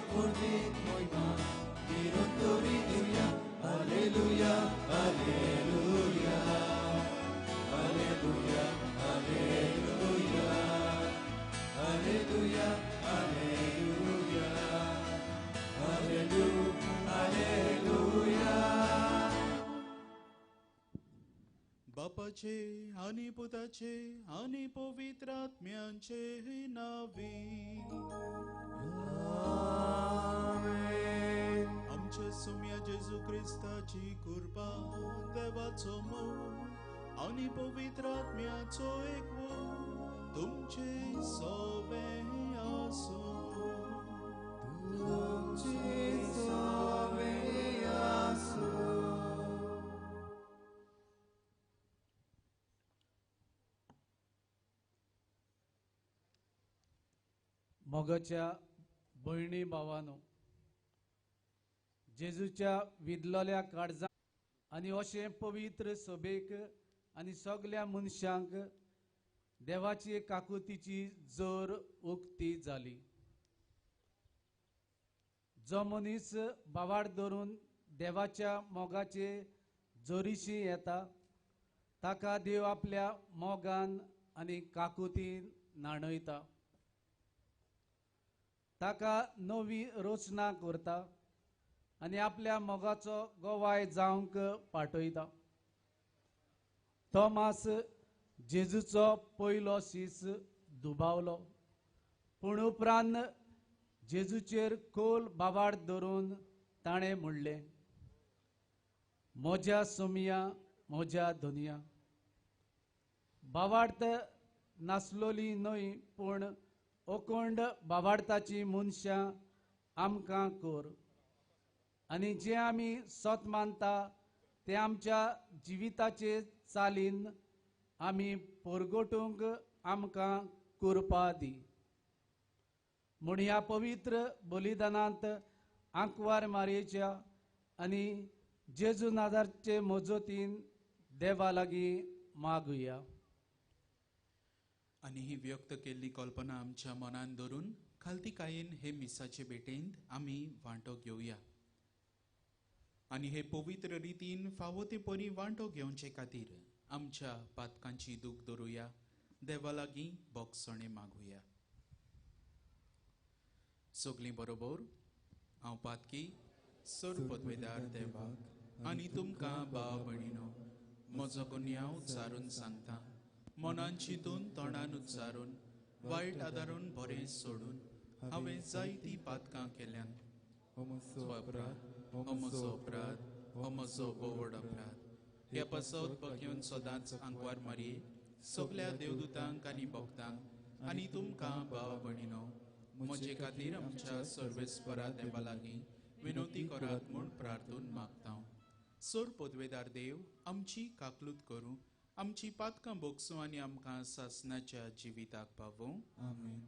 purnit moima Kirotori diuya Hallelujah Hallelujah Hallelujah Hallelujah Hallelujah Hallelujah Hallelujah Hallelujah बापाचे आणि पुताचे आणि पवित्र आत्म्यांचे नावे आमच्या सुम्या जेजू ख्रिस्ताची कृपा देवाचो मोग आणि पवित्र आत्म्याचो एकवो तुमचे सोबे आसो तुमचे सोबे आसो मोगाच्या भयणी भावानो जेजूच्या विदलोल्या काळजांत आनी अशें पवित्र सभेक आनी सगळ्या मनशांक देवाची काकुतीची जोर उक्ती जाली. जो मनीस भावाड धरून देवाच्या मोगाचे जोरीशी येता ताका देव आपल्या मोगान आनी काकुतीन नाणयता. ताका नवी रचना करता आनी आपल्या मोगाचो गोवाय जावंक पाठयता. तोमास जेजूचो पयलो शीस दुबावलो पूण उपरांत जेजूचेर खोल बाबाड धरून ताणें म्हणलें, म्हज्या सोमिया म्हज्या धोनिया. बाबार्थ नासलोली न्हय पूण अखंड बाबार्थाची मनशां आमकां कर आनी जे आमी सत मानता ते आमच्या जिविताचे चालीन आमी परगटूंक आमकां करपा दी. म्हूण ह्या पवित्र बलिदानांत आंकवार मारयेच्या आनी जेजू नाजारचे मजतीन देवा लागीं मागुया. आणि ही व्यक्त केल्ली कल्पना आमच्या मनान धरून खालती कायेन हे मिसाचे भेटेंत आमी वांटो घेवया आणि हे पवित्र रितीन फावो ते परी वांटो घेवचे खातीर आमच्या पातकांची दूख धरुया. देवा लागीं बोगसणे मागुया. सगलीं बरोबर. हांव पातकी सर पदवेदार देवाक आनी तुमकां भाव भयणीनो म्हजो गुन्यांव उच्चारून सांगता. मनान चिंतून तोंडान उच्चारून वायट आदारून बरें सोडून हांवें जायतीं पातकां केल्यान. हो म्हजो अपराध, हो म्हजो बोवड अपराध. ह्या पासत बघेवन सदांच आंकवार मारये सगल्या देवदूतांक आनी भक्तांक आनी तुमकां भाव भयणीनो म्हजे खातीर आमच्या सर्वेस्परा देवा लागीं विनोती करात म्हूण प्रार्थून मागता. सर पदवेदार देव आमची काकलूत करूं, आमची पातकां बोगसूं आनी आमकां सासणाच्या जिविताक पावूं. आमीन.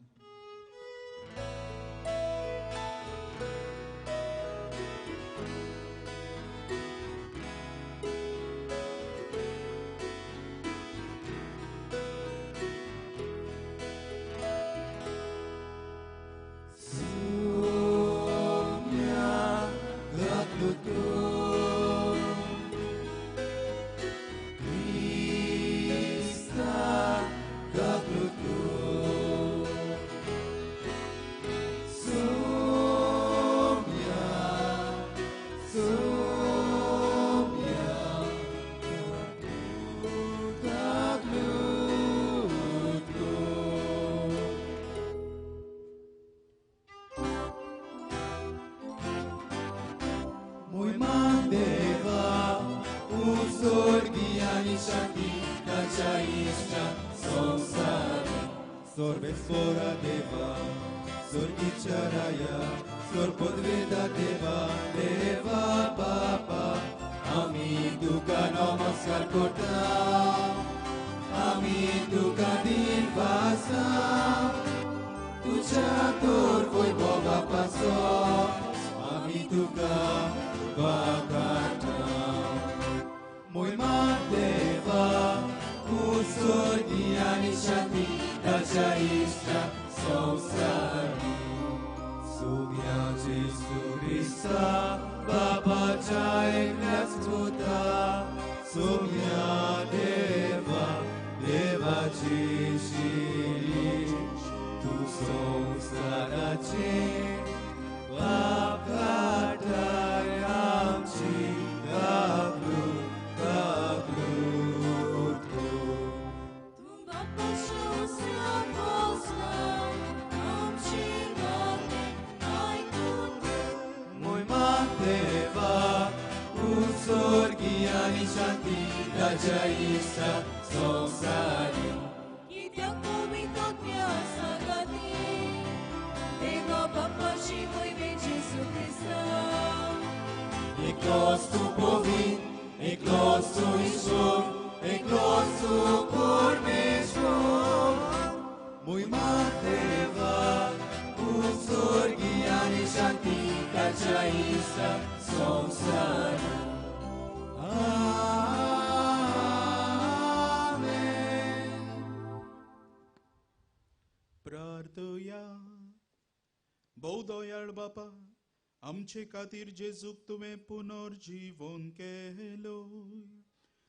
Sorvespora deva, sorgicciaraya, sorpodveda deva, deva papa, ami duka namaskar kota, ami duka din vasa, tuja tor koi boga paso, ami duka vakata, moi deva, kusodiani shati. Dacia istra, so sari, Saumya जेसू ख्रिस्ता बाबाच्या एकल्याच पुता सोम्या देवा देवाची शिरी तू संसाराचे पाप काटाय आमची गाबरू गाबरू तू Mój Mateva, usorgi ani shanti, rajaista, sonsari. Eklos tu povin, eklos tu ishor, eklos tu kurmeshor. Mój Mateva, usorgi ani shanti, rajaista, sonsari. Amen. प्रार्थया बहुदयाळ बापा आमचे खातीर जेजूक तुवें पुनर्जीवन केलोय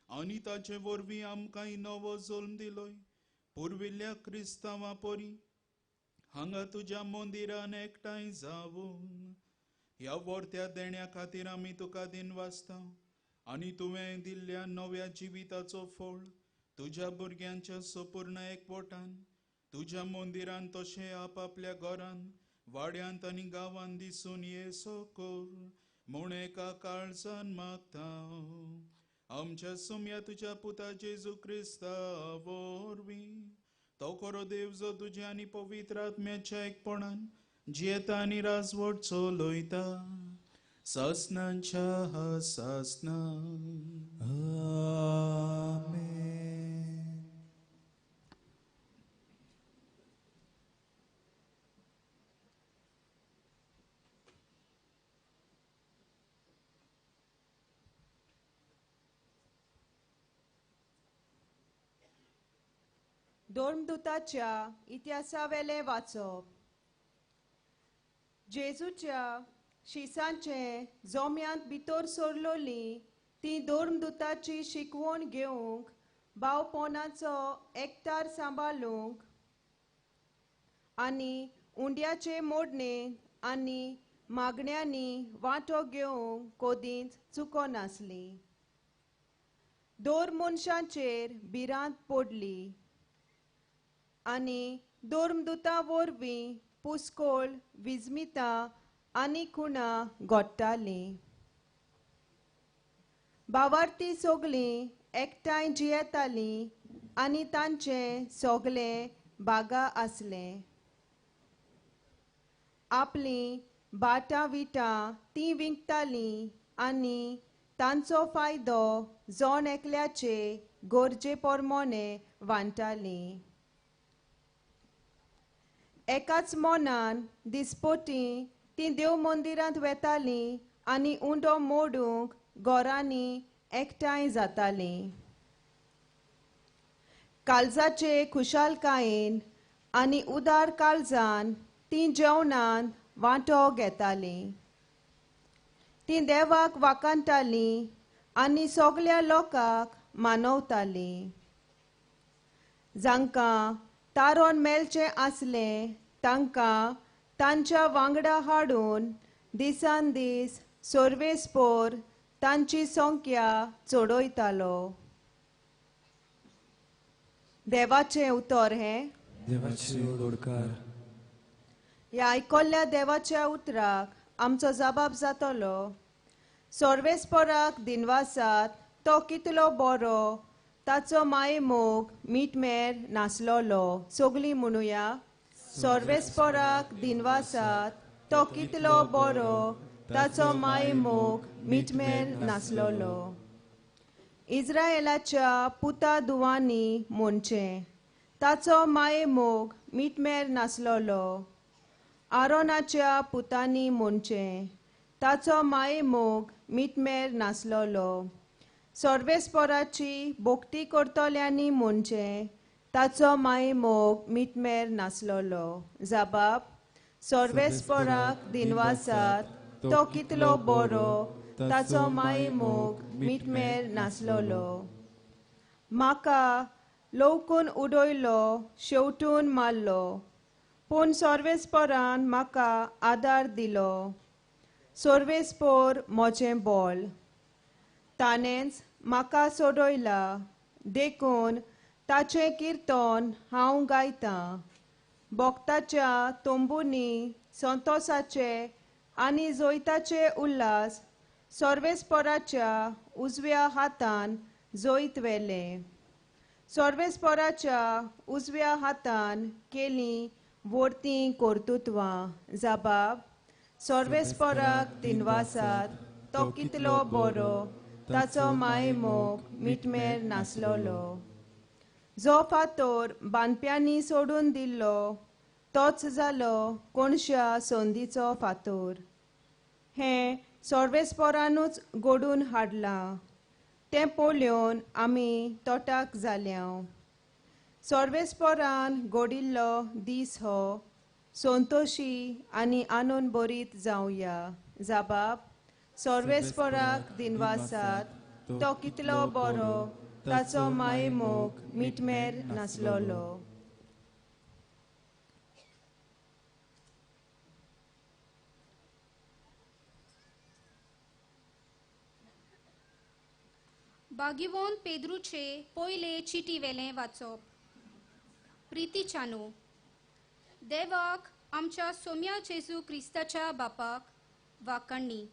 आनी ताचे वरवीं आमकां नवो जल्म दिलोय पुर्विल्ल्या क्रिस्तांवां परी हांगा तुज्या मंदिरान एकठांय जावून ह्या वर्त्या देण्या खातीर आमी तुका दिनवासता आनी तुवें दिल्ल्या नव्या जिविताचो फळ तुज्या भुरग्यांच्या संपूर्ण एकवटान तुज्या मंदिरान तशें आपापल्या घरान वाड्यांत आनी गांवांत दिसून येसो कर म्हूण एका काळजान मागता आमच्या सोम्या तुज्या पुता जेजू क्रिस्ता वरवीं तो खरो देव जो तुज्या आनी पवित्र आत्म्याच्या एकपणान जियेता आनी राजवट चलयता सासनांच्या सासना Amen. धर्मदूताच्या इतिहासावेले वाचप जेजूच्या शिसांचे जोम्यांत भितर सरलोली ती धर्मदूताची शिकवण घेवंक भावपणाचो एकठार सांबाळूंक आनी उंड्याचे मोडणेंत आनी मागण्यांनी वांटो घेवंक कोदींच चुकोनासली दोर मनशांचेर भिरांत पडली आनी धर्मदूतां वरवीं पुस्कोळ विजमितां आनी खुणां घडटालीं भावार्थी सगळीं एकठांय जियेतालीं आनी तांचे सगळे बागा आसले आपलीं बाटां विटां तीं विकतालीं आनी तांचो फायदो जण एकल्याचे गरजे प्रमाणे वांटतालीं एकाच मोनान दिसपटी तीं देव मंदिरांत वेतालीं आनी उंडो मोडूंक घरांनी एकठांय जातालीं काळजाचे खुशालकायेन आनी उदार काळजान तीं जेवणांत वांटो घेतालीं तीं देवाक वाखाणटालीं आनी सगळ्या लोकांक मानवतालीं जांकां तारोन मेलचें आसलें तांकां तांच्या वांगडा हाडून दिसान दीस सर्वेस्पोर तांची संख्या चडयतालो देवाचें उतर हें देवाची ओडकार ह्या आयकल्ल्या देवाच्या उतराक आमचो जबाब जातलो सर्वेस्पोराक दिनवासात तो कितलो बरो ताचो मायमोग मिटमेर नासलोलो सगळीं म्हणुया सर्वेस्पोराक दिनवासात तो कितलो बरो ताचो मायमोग मिटमेर नासलोलो इस्रायेलाच्या पुता दुवांनी म्हणचें ताचो मायमोग मिटमेर नासलोलो आरोनाच्या पुतांनी म्हणचें ताचो मायमोग मिटमेर नासलोलो सर्वेस्पोराची भोक्ती करतल्यांनी म्हणचें ताचो मायमोग मिटमेर नासलोलो जबाब सर्वेस्पराक दिनवासात तो कितलो बरो ताचो माये मोग मिटमेर नासलोलो. म्हाका लवकून उडयलो शेवटून मारलो पूण सर्वेस्परान म्हाका आदार दिलो. सर्वेस्पोर म्हजें बोल ताणेंच म्हाका सोडयला देखून ताचें किर्तन हांव गायतां. भोगताच्या तोंबुनी संतोसाचे आनी जोयताचे उल्हास सर्वेस्पराच्या उजव्या हातान जोईत वेले. सर्वेस्पराच्या उजव्या हातान केलीं वर्तीं कर्तुत्वां जबाब. सर्वेस्पराक दिनवासात तो कितलो बरो ताचो माये मोग मिटमेर नासलोलो. जो फातोर बांदप्यांनी सोडून दिल्लो तोच जालो कोणश्या संदीचो फातोर. हें सर्वेस्परानूच घडून हाडलां तें पळोवन आमी तोटाक जाल्या. सर्वेस्परान घडिल्लो दीस हो संतोशी आनी आनंद भरीत जावया. जबाब. सर्वेस्पराक दिनवासात तो कितलो बरो ताचो माये मोग मिटमेर नासलोलो. बागिवोन पेद्रूचे पयले चिटी वेलें वाचप. प्रितीच्यानो, देवाक आमच्या सोम्या जेजू क्रिस्ताच्या बापाक वाकण्णी.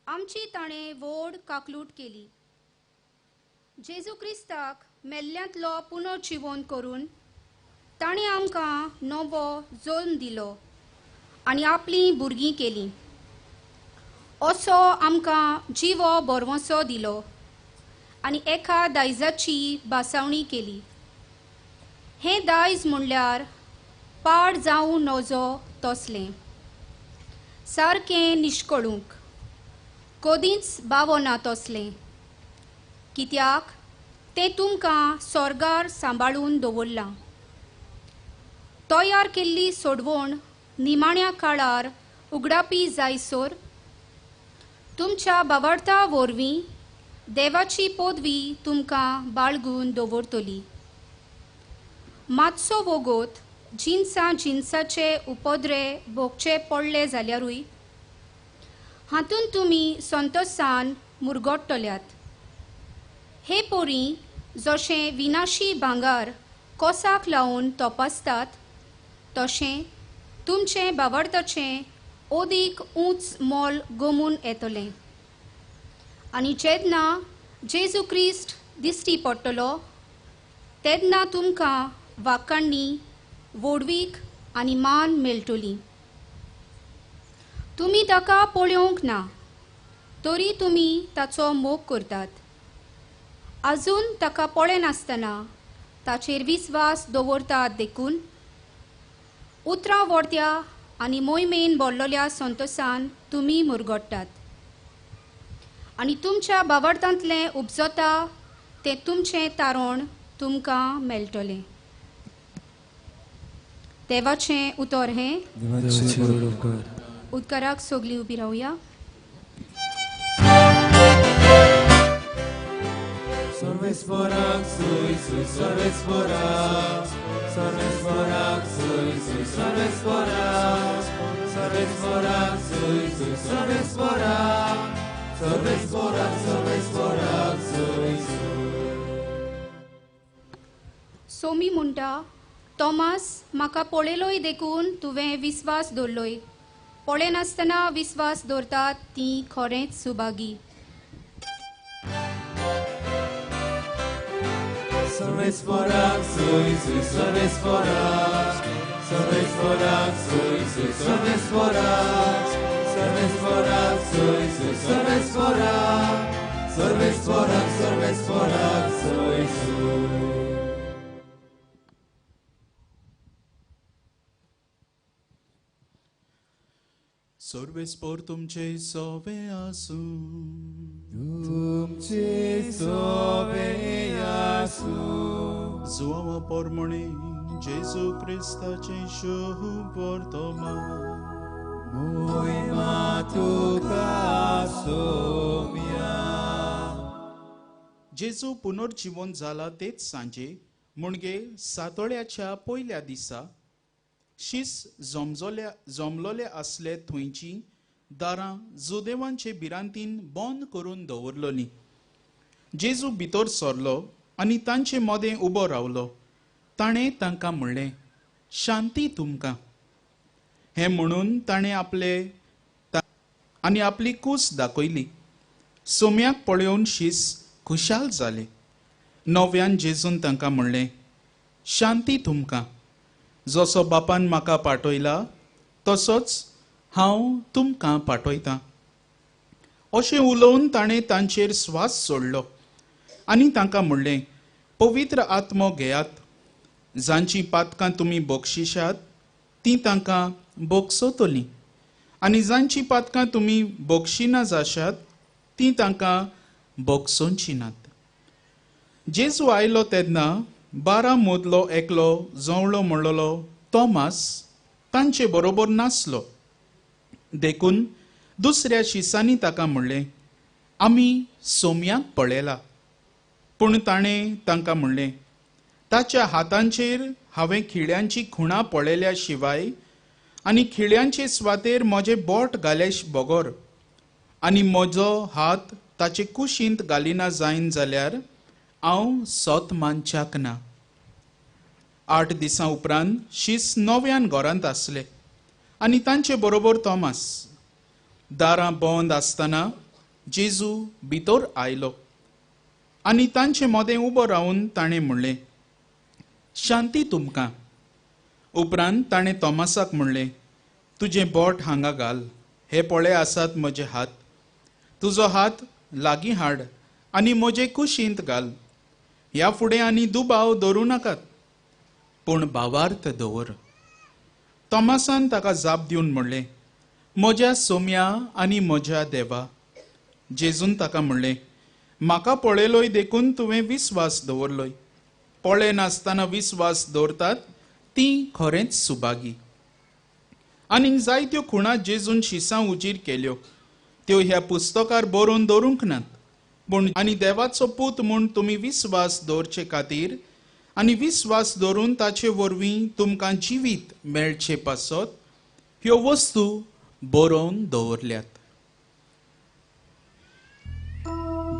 आमची ताणें व्हड काकलूट केली. जेजू क्रिस्ताक मेल्ल्यांतलो पुनर्जिवन करून ताणें आमकां नवो जल्म दिलो आनी आपलीं भुरगीं केलीं. असो आमकां जिवो बरवोसो दिलो आनी एका दायजाची बासावणी केली. हें दायज म्हणल्यार पाड जावं नजो तसलें, सारकें निश्कळूंक, कदींच बावो ना तसलें. कित्याक तें तुमकां स्वर्गार सांबाळून दवरलां. तयार केल्ली सोडवण निमाण्या काळार उगडापी जायसर तुमच्या बावडता वरवीं देवाची पदवी तुमकां बाळगून दवरतली. मातसो वगत जिन्साचे उपद्रे भोगचे पडले जाल्यारूय हातून तुमी संतोसान मुरगोडटल्यात. हे पोरी जशें विनाशी भांगार कोसाक लावन तपासतात तशें तुमचें बावडताचें ओदीक उंच मोल गमून येतलें. आनी जेन्ना जेजू क्रिस्ट दिश्टी पडटलो तेन्ना तुमकां वाकण्णी, व्हडवीक आनी मान मेळटली. तुमी ताका पळोवंक ना तरी तुमी ताचो मोग करतात. आजून ताका पळय नासतना ताचेर विस्वास दवरतात देखून उतरां वर्त्या आनी मोहिमेन भरलेल्या संतोसान तुमी मुरगोडटात. आनी तुमच्या बावडतांतलें उपजता तें तुमचें तारण तुमकां मेळटलें. देवाचें उतर हें. उदकाराक सगळीं उबी रावया. सर्वेस्porak, sui, सर्वेस्porak, सर्वेस्porak, sui, सर्वेस्porak, सर्वेस्porak, sui, सर्वेस्porak, सर्वेस्porak, सर्वेस्porak, sui. Somi म्हणटा, तोमास, म्हाका पळयलोय देखून तुवें विस्वास दवरलोय. पळय नासतना विस्वास दवरतात तीं खरेंच Subhagi. सर्वेस्porak, sui, सर्वेस्porak, सर्वेस्porak, sui, सर्वेस्porak, सर्वेस्porak, sui, सर्वेस्porak, सर्वेस्porak, सर्वेस्porak, sui. सर्वेस्पोर तुमचे सोवे आसू. तुमचे सोवे आसू. जुवा पोरमणे जेजू क्रिस्ताचे शुभ वर्तमान Muima tuka somia. जेजू पुनर्जीवन जाला तेच सांजे म्हणजे सातोळ्याच्या पयल्या दिसा शीस जमलोले असले थंयची दारां जुदेवांचे भिरांतीन बंद करून दवरलोली. जेजू भितर सरलो आनी तांचे मदें उबो रावलो. ताणें तांकां म्हणलें, शांती तुमकां. हें म्हणून ताणें आपली कूस दाखयली. सोम्याक पळोवन शीस खुशाल जाले. नव्यान जेजून तांकां म्हणलें, शांती तुमकां. जसो बापान म्हाका पाठयला तसोच हांव तुमकां पाठयतां. अशें उलोवन ताणें तांचेर स्वास सोडलो आनी तांकां म्हणलें, पवित्र आत्मो घेयात. जांची पातकां तुमी बक्षिशात ती तांकां बोगसोतलीं आनी जांची पातकां तुमी बक्षिना जाशात ती तांकां बोगसोवची नात. जेजू आयलो तेन्ना 12 मदलो एकलो जवळो म्हणलोलो तोमास तांचे बरोबर नासलो. देखून दुसऱ्या शिसांनी ताका म्हणलें, आमी सोम्याक पळयला. पूण ताणें तांकां म्हणलें, ताच्या हातांचेर हांवें खिळ्यांची खुणां पळयल्या शिवाय आनी खिळ्यांचे सुवातेर म्हजें बोट घालेश बगोर आनी म्हजो हात ताचे कुशींत घालिना जायन जाल्यार हांव सोत मानच्याक ना. 8 दिसां उपरांत शीस नव्यान घरांत आसले आनी तांचे बरोबर तोमास. दारां बंद आसतना जेजू भितर आयलो आनी तांचे मदें उबो रावन ताणें म्हणलें, शांती तुमकां. उपरांत ताणें तोमासाक म्हणलें, तुजें बोट हांगा घाल. हे पळय आसात म्हजे हात. तुजो हात लागीं हाड आनी म्हजे कुशींत घाल. ह्या फुडें आनी दुबाव दवरूं नाकात, पूण भावार्थ दवर. तोमासान ताका जाप दिवन म्हणलें, म्हज्या सोम्या आनी म्हज्या देवा. जेजून ताका म्हणलें, म्हाका पळयलोय देखून तुवें विस्वास दवरलोय. पळय नासतना विस्वास दवरतात ती खरेंच सुभागी. आनी जायत्यो खुणा जेजून शिसां उजीर केल्यो त्यो ह्या पुस्तकार बरोवन दवरूंक नात. पूण आनी देवाचो पूत म्हूण तुमी विस्वास दवरचे खातीर आनी विस्वास दवरून ताचे वरवीं तुमकां जिवीत मेळचे पासत ह्यो वस्तू बरोवन दवरल्यात.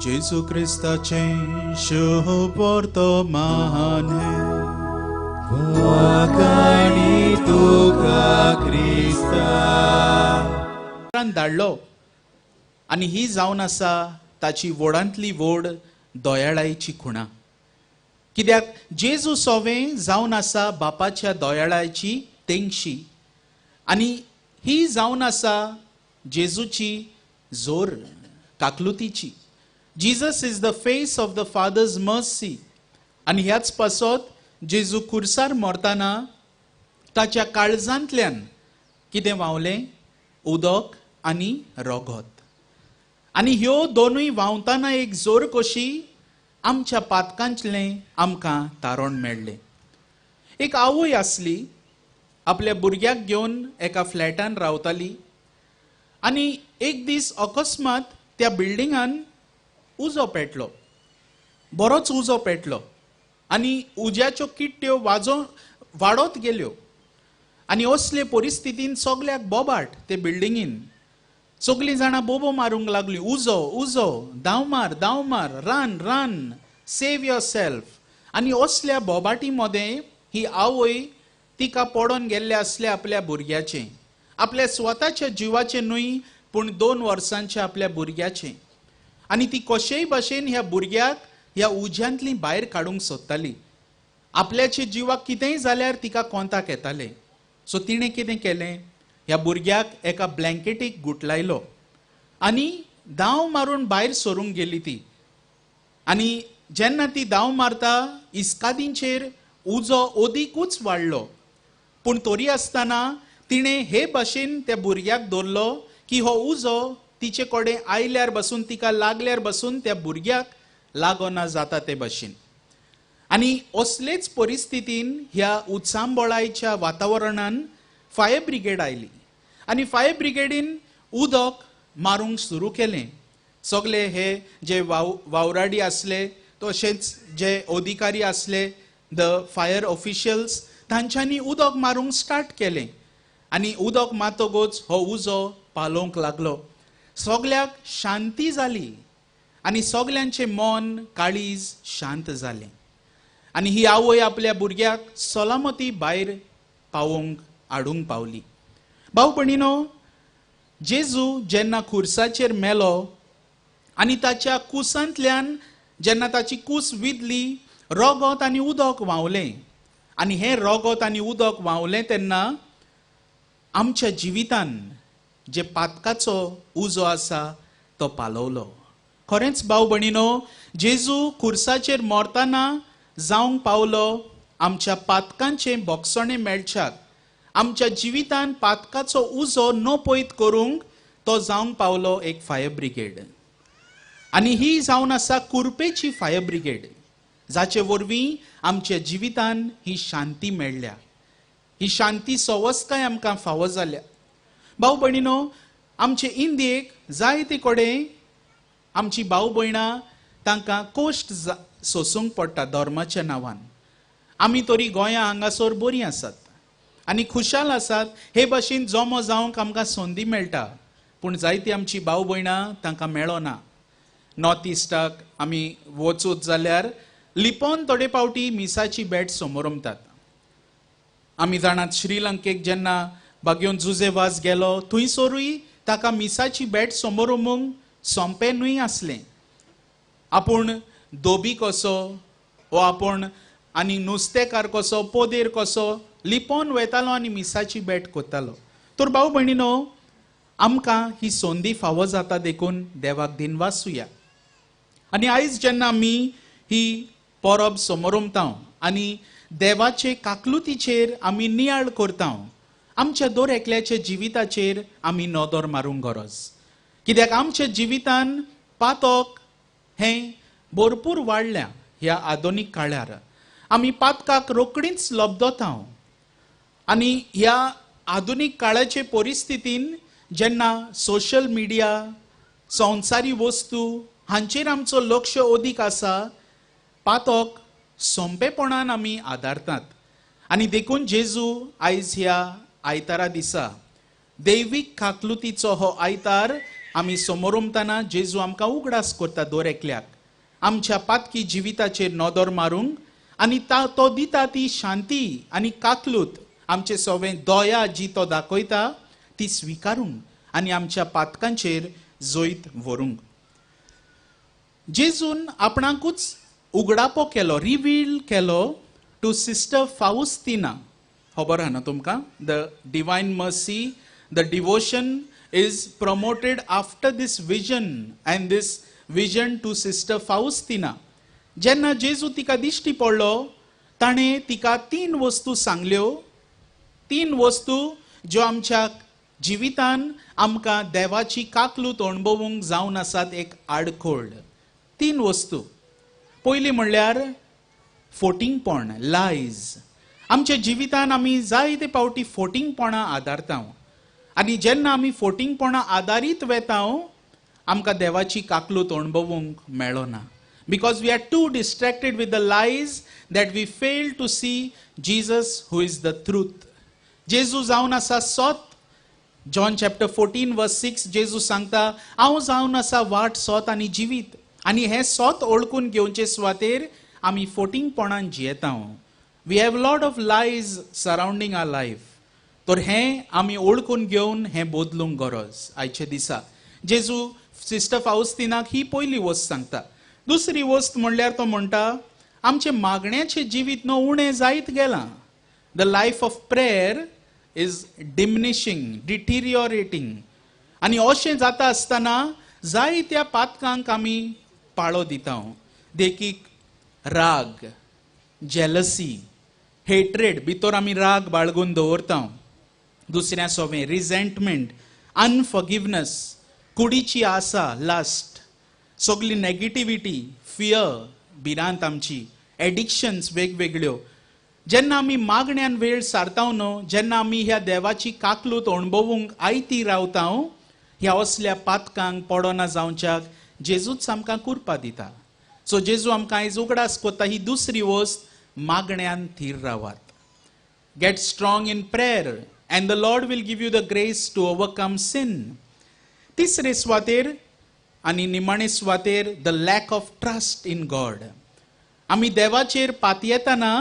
जेजू क्रिस्ताचें शुभ वर्तमान. Wakani tuka Krista. धाडलो आनी ही जावन आसा ताची व्हडांतली व्हड दोयाळायेची खुणा. कित्याक जेजू सोवें जावन आसा बापाच्या दोयाळायेची तेंगशी आनी ही जावन आसा जेजूची जोर काकलुतीची. Jesus is the face of the father's mercy. आनी ह्याच पासत जेजू खुर्सार मरतना ताच्या काळजांतल्यान कितें व्हांवलें? उदक आनी रोगत. आनी ह्यो दोनूय व्हांवताना एक जोर कशी आमच्या पातकांतलें आमकां तारण मेळ्ळें. एक आवय आसली, आपल्या भुरग्याक घेवन एका फ्लॅटान रावताली आनी एक दीस अकस्मात त्या बिल्डिंगान उजो पेटलो. बरोच उजो पेटलो आनी उज्याच्यो किट्ट्यो वाडत गेल्यो आनी असले परिस्थितीन सगल्याक बोबाट ते बिल्डिंगीन. सगलीं जाणां बोबो मारूंक लागलीं, उजो उजो, धांव मार, रान रान, सेव युअर सेल्फ. आनी असल्या बोबाटी मदें ही आवय तिका पडोन गेल्ले असले आपल्या भुरग्याचें, आपल्या स्वताच्या जिवाचें न्हय पूण 2 वर्सांच्या आपल्या भुरग्याचें. आनी ती कशेय भाशेन ह्या भुरग्याक ह्या उज्यांतली भायर काडूंक सोदताली. आपल्याच्या जिवाक कितेंय जाल्यार तिका कोंताक येतालें. सो तिणें कितें केलें? ह्या भुरग्याक एका ब्लँकेटीक गुटलायलो आनी धांव मारून भायर सरूंक गेली ती. आनी जेन्ना ती धांव मारता इस्कादींचेर उजो ओदीकूच वाडलो. पूण तरी आसतना तिणें हे भाशेन त्या भुरग्याक धरलो की हो उजो तिचे कडेन आयल्यार बसून तिका लागल्यार बसून त्या भुरग्याक लागोना जाता ते भाशेन. आणि असलेच परिस्थितीन ह्या उत्सांबळायच्या वातावरणान फायर ब्रिगेड आयली आणि फायर ब्रिगेडीन उदक मारूंक सुरू केलें. सगळे हे जे वावराडी असले तशेंच जे अधिकारी असले द फायर ऑफिशियल्स तांच्यांनी उदक मारूंक स्टार्ट केलें आणि उदक मातगूच हो उजो पालोवंक लागलो. सगळ्याक शांती जाली आणि सगळ्यांचे मन काळीज शांत जालें आणि ही आवय आपल्या भुरग्याक सलामती भायर पावोवंक हाडूंक पावली. भाव भयणीनो, जेजू जेन्ना खुर्साचेर मेलो आणि ताच्या कुसांतल्यान जेन्ना ताची कूस विदली, रगत आनी उदक व्हांवलें आणि हे रगत आनी उदक व्हांवलें तेन्ना आमच्या जिवितान जे पातकाचो उजो आसा तो पालवलो. खरेंच भाव भयणीनो, जेजू खुर्साचेर मरतना जावंक पावलो आमच्या पातकांचें बोगसणें मेळच्याक. आमच्या जिवितान पातकाचो उजो न पयत करूंक तो जावंक पावलो एक फायर ब्रिगेड. आणि ही जावन आसा कुरपेची फायर ब्रिगेड, जाचे वरवीं आमच्या जिवितान ही शांती मेळ्ळ्या, ही शांती सवस्काय आमकां फावो जाल्या. भाव भयणीनो, आमचे इंडियेक जायते कडेन आमची भाव भयणां तांकां कोश्ट सोसूंक पडटा धर्माच्या नांवान. आमी तरी गोंया हांगासर बरीं आसात आनी खुशाल आसात, हे भाशेन जमो जावंक आमकां संदी मेळटा, पूण जायतीं आमची भाव भयणां तांकां मेळना. नॉर्थ इस्टाक आमी वचूत जाल्यार लिपोन थोडे फावटी मिसाची बॅट समोरमतात. आमी जाणात श्रीलंकेक जेन्ना बागयोन जुजेवास गेलो थंयसरूय ताका मिसाची बॅट समोरमूंक सोंपें न्हय आसलें. आपूण दोबी कसो वो आपूण आनी नुस्तेकार कसो पोदेर कसो लिपोन वयतालो आनी मिसाची बॅट कोत्तालो. तर भाव भयणीनो, आमकां ही संदी फावो जाता देखून देवाक दिनवासुया. आनी आयज जेन्ना आमी ही परब समोरमता आनी देवाचे काकलुतीचेर आमी नियाळ करता, आमच्या दर एकल्याच्या जिविताचेर आमी नदर मारूंक गरज. कित्याक आमच्या जिवितान पातक हें भरपूर वाडल्या ह्या आधुनीक काळार. आमी पातकाक रोकडींच लबदता आनी ह्या आधुनीक काळाचे परिस्थितीन जेन्ना सोशल मिडिया, संवसारी वस्तू हांचेर आमचो लक्ष अदीक आसा, पातक सोंपेपणान आमी आदारतात. आनी देखून जेजू आयज ह्या आयतारा दिसा दैवीक काकलुतीचो हो आयतार आमी समोरमतना जेजू आमकां उगडास करता दर एकल्याक आमच्या पातकी जिविताचेर नदर मारूंक आनी तो दिता ती शांती आनी काकलूत, आमचे सगळें दया जी तो दाखयता ती स्विकारूंक आनी आमच्या पातकांचेर जैत व्हरूंक. जेजून आपणाकूच उगडापो केलो, रिवील केलो टू सिस्टर फाउस्टिना. खबर आहा न्हू तुमकां? The divine mercy, the devotion is promoted after this vision and this vision to sister Faustina. जेन्ना जेजू तिका दिश्टी पडलो ताणें तिका 3 वस्तू सांगल्यो, 3 वस्तू ज्यो आमच्या जिवितान आमकां देवाची काकलूत अणभवूंक जावन आसात एक आडखोळ. 3 वस्तू. पयली म्हणल्यार फोटिंगपण, लायज. आमच्या जिवितान आमी जायते फावटी फोटिंगपणां आदारता आनी जेन्ना आमी फोटिंगपणां आदारीत वेता आमकां देवाची काकलूत अणभवूंक मेळना. Because we are too distracted with the lies that we fail to see Jesus who is the truth. जेजू जावन आसा सोत. John chapter 14 verse 6 जेजू सांगता, हांव जावन आसा वाट, सोत आनी जिवीत. आनी हे सोत ओळखून घेवचे सुवातेर आमी फोटिंगपणान जियेता. We have a lot of lies surrounding our life. तर हें आमी ओळखून घेवन हें बदलूंक गरज आयचे दिसा. जेजू सिस्टर फाउस्टिनाक ही पयली वस्त सांगता. दुसरी वस्त म्हणल्यार तो म्हणटा, आमचे मागण्याचे जिवीत न्हू उणें जायत गेलां. The life of prayer is diminishing, deteriorating. आनी अशें जाता आसतना जायत्या पातकांक आमी पाळो दिता. देखीक राग, जेलसी, हेट्रेड, भितर आमी राग बाळगून दवरता. दुसऱ्या सोबें रिजेंटमेंट, अनफॉरगिवनेस, कुडीची आसा, लास्ट, सगली नेगेटिविटी, फियर, भिरांत आमची, एडिक्शन्स वेगवेगळ्यो, जेन्ना आमी मागण्यान वेळ सारता न्हू, जेन्ना आमी ह्या देवाची काकलूत अणभवूंक आयती रावता, ह्या असल्या पातकांक पडोना जावच्याक जेजूच आमकां कुरपा दिता. सो जेजू आमकां आयज उगडास कोता ही दुसरी वस्त, मागण्यान थीर रावात. Get strong in prayer and the Lord will give you the grace to overcome sin. तिसरे स्वातेर आनी निमाणे स्वातेर, the lack of trust in God. आमी देवाचेर पातयेतना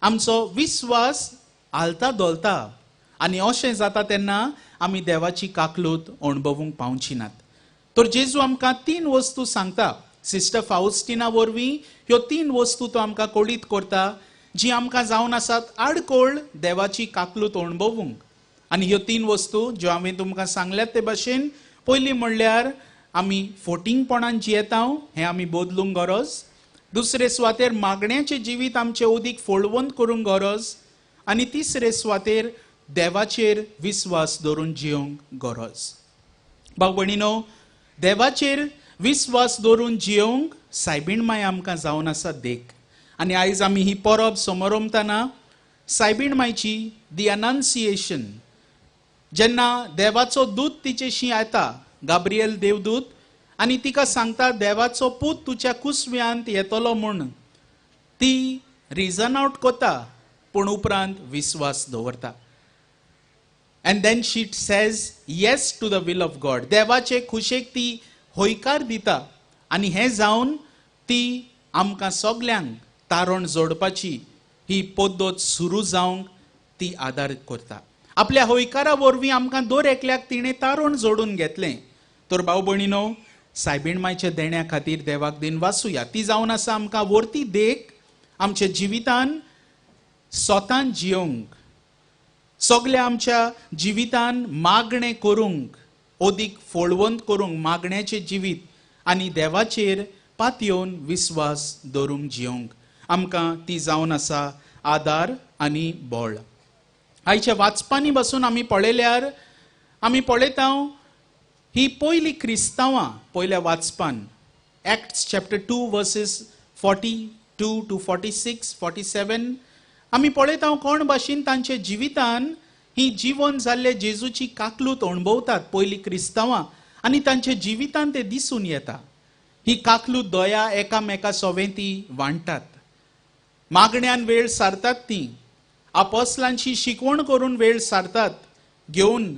आमचो विश्वास आलता दोलता आनी अशें जाता तेन्ना आमी देवाची काकलूत अणभवूंक पावची नात. तर जेजू आमकां 3 वस्तू सांगता. सिस्टर फाउस्टिना वरवीं ह्यो 3 वस्तू तो आमकां कोडीत करता, जी आमकां जावन आसात आडकोळ देवाची काकलूत अणभवूंक. आनी ह्यो 3 वस्तू ज्यो हांवें तुमकां सांगल्यात ते भाशेन, पयली म्हणल्यार आमी फोटिंगपणान जियेता, हें आमी बदलूंक गरज. दुसरे सुवातेर मागण्याचें जिवीत आमचें उदीक फोळवंत करूंक गरज. आनी तिसरे सुवातेर देवाचेर विस्वास दवरून जियोंक गरज. भाव भयणीनो, देवाचेर विस्वास दवरून जियोंक सायबीण आमकां जावन आसा देख. आनी आयज आमी ही परब समोरमतना सायबीण मायची दी अनाउन्सिएशन, जेन्ना देवाचो दूत तिचेशी येता, गाब्रिएल देवदूत, आनी तिका सांगता देवाचो पूत तुज्या कुसव्यांत येतलो म्हूण. ती रिजन आउट कोता, पूण उपरांत विस्वास दवरता. And then she says yes to the will of God. देवाचे खुशेक ती होयकार दिता. आनी हें जावन ती आमकां सगल्यांक तारण जोडपाची ही पद्दत सुरू जावंक ती आदार करता. आपल्या होयकारा वरवीं आमकां दर एकल्याक तिणें तारण जोडून घेतलें. तर भाव भयणीनो, सायबीण मायच्या देण्या खातीर देवाक दिन वाचुया. ती जावन आसा आमकां वर्ती देख आमच्या जिवितान स्वतान जियोंक, सगल्या आमच्या जिवितान मागणें करूंक, ओदीक फोळवंत करूंक मागण्याचें जिवीत, आनी देवाचेर पातयेवन विस्वास दवरूंक जियोंक. आमकां ती जावन आसा आदार आनी बळ. आयच्या वाचपांनी बसून आमी पळयल्यार आमी पळयता ही पयली क्रिस्तांवां पयल्या वाचपान, एक्ट्स चॅप्टर 2 वर्सेस 42 to 46, 47, आमी पळयता कोण भाशेन तांच्या जिवितान ही जीवन जाल्ले जेजूची काकलूत अणभवतात पयली क्रिस्तांवां, आनी तांच्या जिवितान ते दिसून येता. ही काकलूत दया एकामेका सोबें ती वांडटात. मागण्यान वेळ सारतात ती, आपोस्लांची शिकवण करून वेळ सारतात घेवन.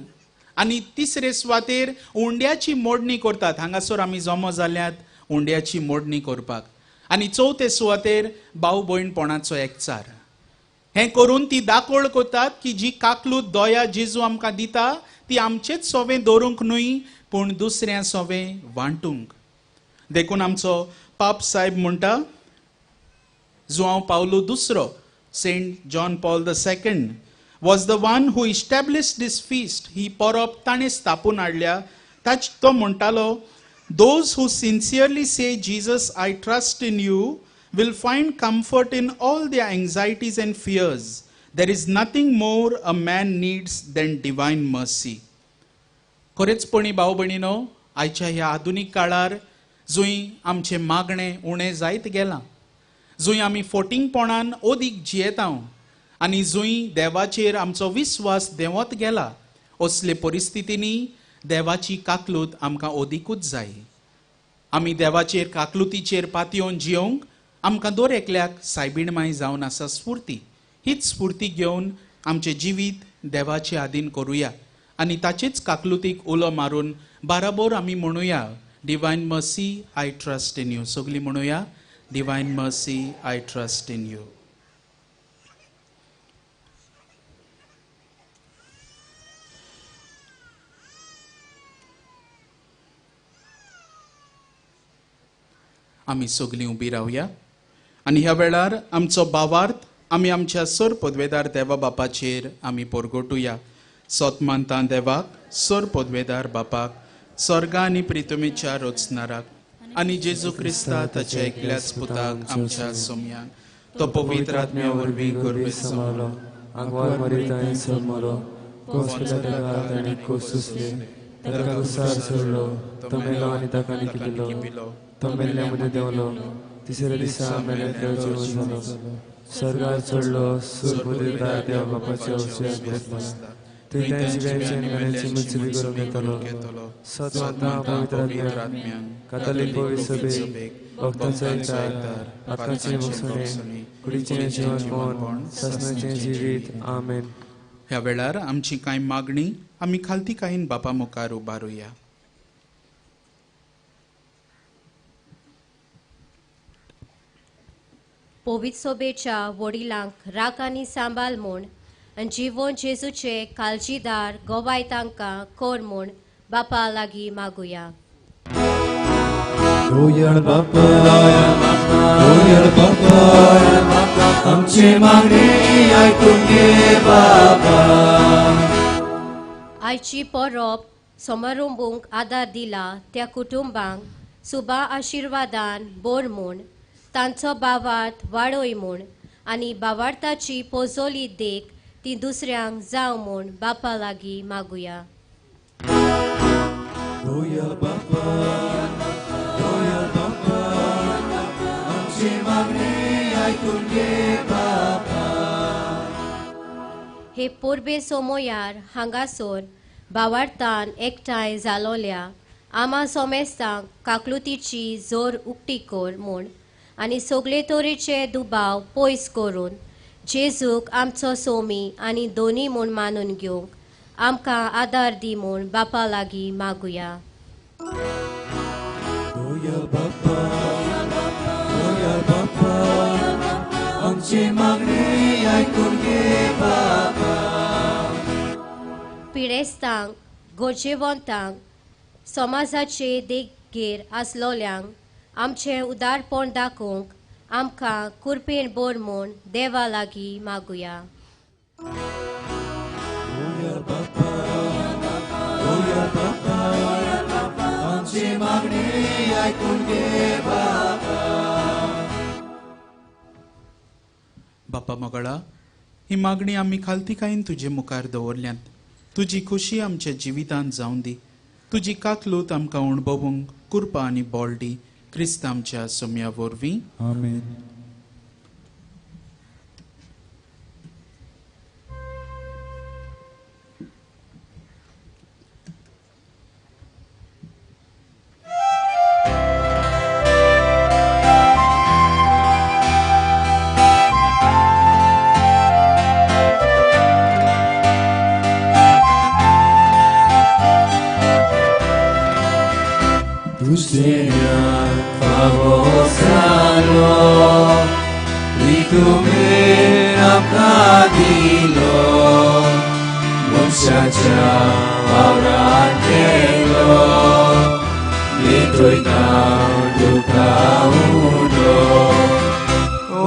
आनी तिसरे सुवातेर उंड्याची मोडणी करतात. हांगासर आमी जमो जाल्यात उंड्याची मोडणी करपाक. आनी चवथे सुवातेर भाव भयणपणाचो एकचार. हें करून ती दाखोळ करतात की जी काकलूत दया जेजू आमकां दिता ती आमचेच सोबें दवरूंक न्हय, पूण दुसऱ्या सोबें वांटूंक. देखून आमचो पाप साहेब म्हणटा, जुआंव पावलो दुसरो, Saint John Paul II was the one who established this feast. ही परब ताणें स्थापून हाडल्या. तो म्हणटालो, those who sincerely say Jesus I trust in you will find comfort in all their anxieties and fears. There is nothing more a man needs than divine mercy. खरेचपणी भाव भयणीनो, आयच्या ह्या आधुनीक काळार जंय आमचें मागणें उणें जायत गेलां, जंय आमी फोटिंगपणान ओदीक जियेता, आनी जंय देवाचेर आमचो विस्वास देंवत गेला, असले परिस्थितींनी देवाची काकलूत आमकां ओदीकूच जाय. आमी देवाचेर काकलुतीचेर पातयेवन जियोंक आमकां दर एकल्याक सायबीण माय जावन आसा स्फूर्ती. हीच स्फूर्ती घेवन आमचें जिवीत देवाचे आदीन करुया आनी ताचेच काकलुतीक उलो मारून बाराबोर आमी म्हणुया, divine mercy I trust in you. सगळीं म्हणुया, divine mercy I trust in you. आमी सगळीं उबी रावया आनी ह्या वेळार आमचो भावार्थ आमी आमच्या सर पदवेदार देवा बापाचेर आमी परगोटुया. सोतमानता देवाक, सर पदवेदार बापाक, स्वर्गा आनी प्रितमेच्या रोचणाराक आनी जेजू क्रिस्ता ताच्या एकल्याच पुताक आमच्या सोम्याक, तो पवित्र आत्म्या वरवीं गर्भे समावलो, आंगवार मरीताय समलो, कोसला तेका ताणे कोसुसले, तेका कुसार सोडलो, तो मेलो आनी ताका निकिलो, तो मेल्ल्या मध्ये देवलो, तिसऱ्या दिसा मेल्यातलो जिवंत जालो, स्वर्गार चढलो, सूर पदवीदार देवा बापाच्या उजव्याक बसला. थंय त्या जिव्याची आनी मेल्याची मुजती करूंक येतलो. सत्वांतां पवित्र आत्म्यान कातोलीक पवित्र सभेक भक्तांचो एकचार, पातकांचे मुक्तपण, कुडीचें जिवंतपण, सासणाचें जिवीत. आमेन. ह्या वेळार आमची कांय मागणी आमी खालती कायन बापा मुखार उबारुया. पवित्र सोबेच्या वडिलांक राख आनी सांबाळ म्हूण आनी जिवोन जेजूचे काळजीदार गोवाय तांकां कोर म्हूण बापा लागीं मागुया. दोयर बापा, दोयर बापा, आमची मागणी आयकून घे बापा. आयची परब समारंभूंक आदार दिला त्या कुटुंबांक सुबा आशिर्वादान बोर म्हूण, तांचो भावार्थ वाडोय म्हूण आनी भावार्थाची पोजोली देख ती दुसऱ्यांक जावं म्हूण बापा लागीं मागुया. दोयर बापा, दोयर बापा, आमची मागणी आयकून घे बापा. हे पोरबे सोमोयार हांगासर भावार्थान एकठांय जालोल्या आमा सोमेस्तांक काकलुतीची जोर उक्ती कर म्हूण आनी सगळे तरेचे दुबाव पयस करून जेजूक आमचो सोमी आनी दोनी म्हूण मानून घेवंक आमकां आदार दी म्हूण बापा लागीं मागुया. दोयर बापा, दोयर बापा, आमची मागणी आयकून घे बापा. पिडेस्तांक, गोरजेवंतांक, समाजाचे देगेर आसलोल्यांक आमचें उदारपण दाखोवंक आमकां कुरपेन बोर म्हूण देवा लागीं मागुया. दोयर बापा, दोयर बापा, आमची मागणी आयकून घे बापा. बापा मोगळा, ही मागणी आमी खालती कायन तुजे मुखार दवरल्यांत. तुजी खुशी आमच्या जिवितांत जावं दी. तुजी काकलूत आमकां अणभवूंक कृपा आनी बोल दी. क्रिस्त आमच्या सोम्या वरवीं. आमेन. Tu Señor favosalo, y tu me amcadilo, muchacha aurantelo, litroitao duka uno,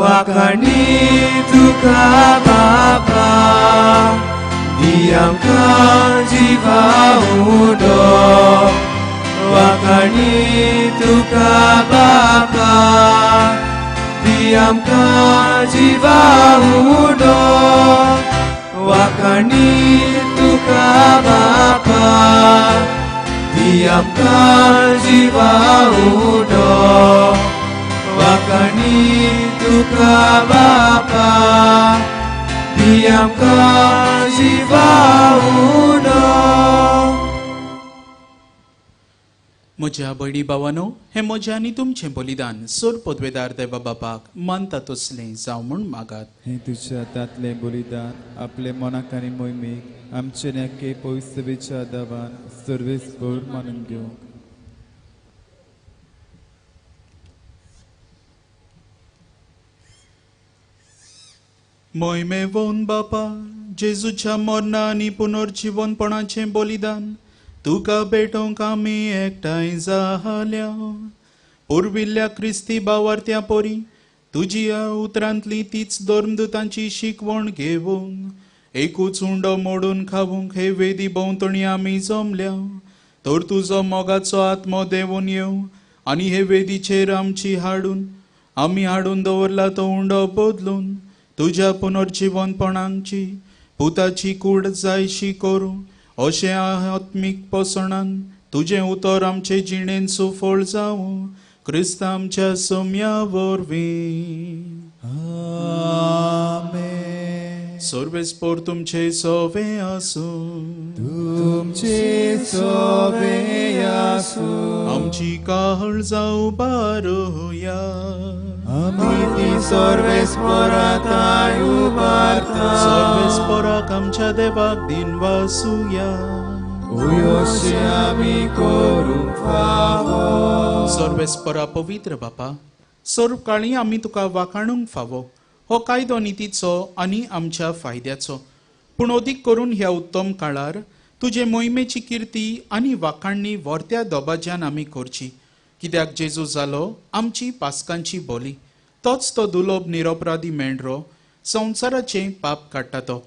wakani duka bapa, diamka jiva uno. Wakani tuka bapa, diamka jiwa uno. Wakani tuka bapa, diamka jiwa uno. Wakani tuka bapa, diamka jiwa uno. म्हज्या भयणी भावानो, हे म्हजें आनी तुमचें बलिदान सोर पदवेदार देवा बापाक मानता तसलें जावं म्हूण मागात. हे तुझ्या हातांतले बलिदान आपले मनाक आनी मोहिमेक आमचे नेके पवित्र सभेच्या दावान सर्वेस भर मानून घेवंक. मोहिमेवोन बापा, जेजूच्या मरणा आनी पुनर्जीवनपणाचें बलिदान तुका भेटोवंक आमी एकठांय जाल्या. पुर्विल्ल्या क्रिस्ती भावार्थ्या पोरी तुजी ह्या उतरांतली तीच धर्मदुतांची शिकवण घेवंक एकूच उंडो मोडून खावंक हे वेदी भोंवतणी आमी जमल्या. तर तुजो मोगाचो आत्मो देवून येवं आनी हे वेदीचेर आमची आमी हाडून दवरला तो उंडो बदलून तुज्या पुनर्जीवनपणांची पुताची कूड जायशी करूं अशें आत्मीक पसणान तुजें उतर आमचे जिणेन सुफळ जावं. क्रिस्त आमच्या सोम्या वरवीं. आमेन. सर्वेस्पर तुमचे सोवे आसूं. तुमचे सोबे आसूं. आमची काळजां उबारुया. आमी ती सर्वेस्पराताय उबारता. सर्वेस्पराक आमच्या देवाक दिनवासुया. उयोशी आमी करूंक फावो. सर्वेस्परा पवित्र बापा, सर्व काळी आमी तुका वाखाणूंक फावो. हो कायदो नितीचो आनी आमच्या फायद्याचो, पूण अदीक करून ह्या उत्तम काळार तुजे मोहिमेची किर्ती आनी वाखाणणी वर्त्या दोबाज्यान आमी करची. कित्याक जेजू जालो आमची पासकांची बोली. तोच तो दुलोब निरपराधी मेंढरो, संवसाराचें पाप काडटा तो.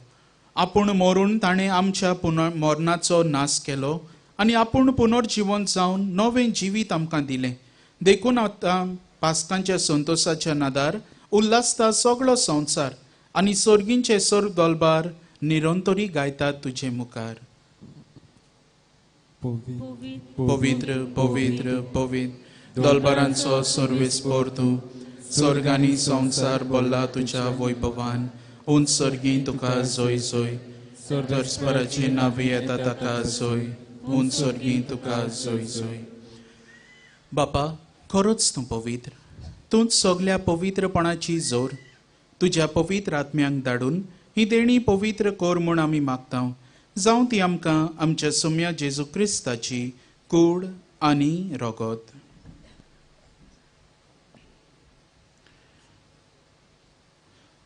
आपूण मरून ताणें आमच्या मरणाचो नाश केलो आनी आपूण पुनर्जीवन जावन नवें जिवीत आमकां दिलें. देखून आतां पासकांच्या संतोशाच्या नादार उल्हासता सगळो संवसार आनी सर्गींचे सर्व दलबार निरंतरी गायतात तुजे मुखार. पवित्र पवित्र पवित्र दलबारांचो सर्वेस्पर तूं. स्वर्गांनी संवसार भरला तुज्या वैभवान. उंच सर्गी तुका जय जय. सर्वेस्पराची नांवी येता ताका जय. उंच सर्गी तुका जय जय. बापा, खरोच तूं पवित्र. तूंच सगल्या पवित्रपणाची जोर. तुज्या पवित्र आत्म्यांक धाडून ही देणी पवित्र कर म्हूण आमी मागता. जावं ती आमकां आमच्या सोम्या जेजू क्रिस्ताची कूड आनी रगत.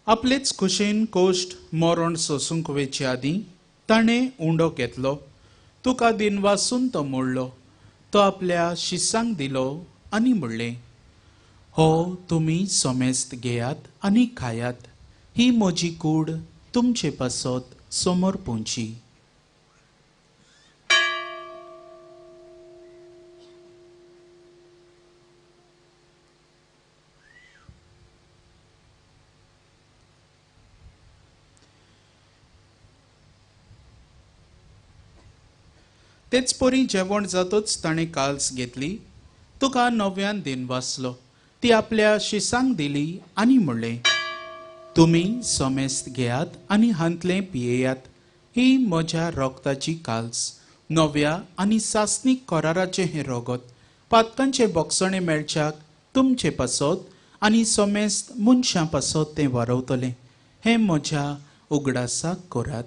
आपलेच कुशेन कोश्ट मरण सोसूंक वेचे आदीं ताणें उंडो घेतलो. तुका दिनवासून तो मोडलो. तो आपल्या शिसांक दिलो आनी म्हणलें, हो तुमी सोमेस्त घेयात आनी खायात. ही म्हजी कूड तुमचे पासत समोर पोंची. तेच परी जेवण जातच ताणें काल्स घेतली. तुका नव्यान दिनवासलो. ती आपल्या शिसांक दिली आनी म्हणलें, तुमी सोमेस्त घेयात आनी हांतलें पियेयात. ही म्हज्या रोगताची काल्स, नव्या आनी सासनीक कराराचें हें रगत. पातकांचे बोगसणे मेळच्याक तुमचे पासत आनी सोमेस्त मनशां पासत तें वारवतलें. हें म्हज्या उगडासाक करात.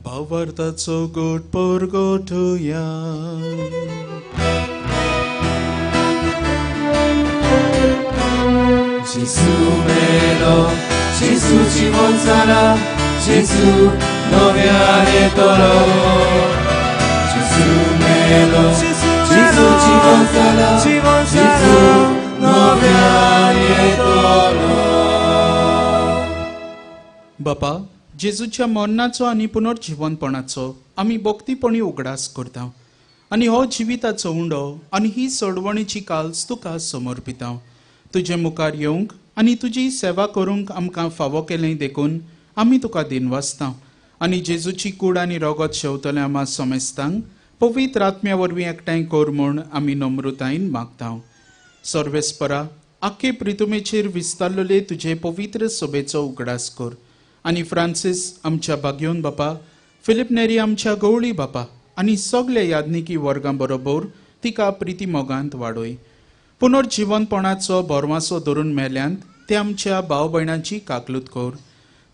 भावार्थाचो गोट परगोटुया. जेजू मेलो, जेजू जीवन जाला. जेजू नव्यान येतलो. जेजू मेलो, जेजू जीवन जाला. जेजू नव्यान येतलो. बापा, जेजूच्या मरणाचो आनी पुनर्जीवनपणाचो आमी भक्तीपणी उगडास करता आनी हो जिविताचो उंडो आनी ही सोडवणेची काल्स तुका समर्पिता. तुजे मुखार येवंक आनी तुजी सेवा करूंक आमकां फावो केलें देखून आमी तुका दिनवासता. आनी जेजूची कूड आनी रगत शेवतले आमा सोमेस्तांक पवित्र आत्म्या वरवीं एकठांय कर म्हूण आमी नम्रतायेन मागता. सर्वेस्परा, आख्खे प्रितुमेचेर विस्तारलेले तुजे पवित्र सभेचो उगडास कर. आनी फ्रांसीस आमच्या भाग्योन बापा, फिलिप नेरी आमच्या गवळी बापा आनी सगळे यादनिकी वर्गां बरोबर तिका प्रिती मोगांत वाडय. पुनर्जीवनपणाचो बोरमासो धरून मेल्यांत ते आमच्या भाव भयणांची काकलूत कर.